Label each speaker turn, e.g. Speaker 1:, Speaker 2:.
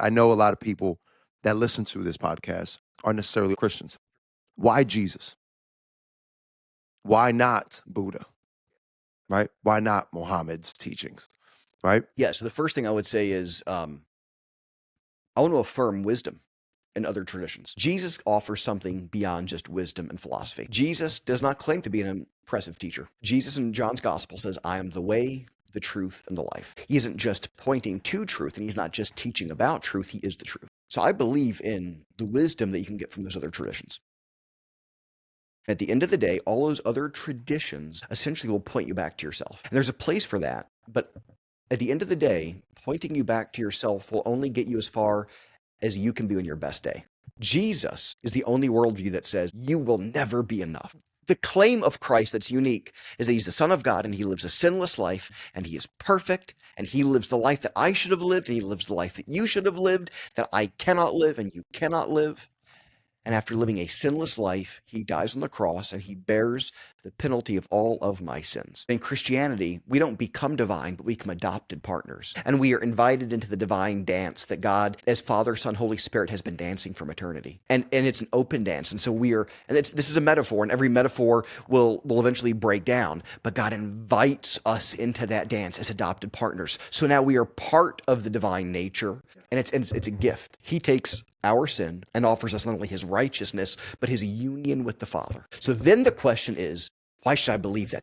Speaker 1: I know a lot of people that listen to this podcast aren't necessarily Christians. Why Jesus? Why not Buddha? Right? Why not Muhammad's teachings? Right?
Speaker 2: Yeah, so the first thing I would say is I want to affirm wisdom in other traditions. Jesus offers something beyond just wisdom and philosophy. Jesus does not claim to be an impressive teacher. Jesus in John's gospel says, I am the way, the truth, and the life. He isn't just pointing to truth, and he's not just teaching about truth, he is the truth. So I believe in the wisdom that you can get from those other traditions. At the end of the day, all those other traditions essentially will point you back to yourself. And there's a place for that, but at the end of the day, pointing you back to yourself will only get you as far as you can be on your best day. Jesus is the only worldview that says you will never be enough. The claim of Christ that's unique is that he's the Son of God and he lives a sinless life and he is perfect and he lives the life that I should have lived and he lives the life that you should have lived, that I cannot live and you cannot live. And after living a sinless life, he dies on the cross and he bears the penalty of all of my sins. In Christianity, we don't become divine, but we become adopted partners. And we are invited into the divine dance that God, as Father, Son, Holy Spirit, has been dancing from eternity. And it's an open dance. And so this is a metaphor, and every metaphor will eventually break down. But God invites us into that dance as adopted partners. So now we are part of the divine nature, and it's a gift. He takes our sin and offers us not only his righteousness, but his union with the Father. So then the question is, why should I believe that?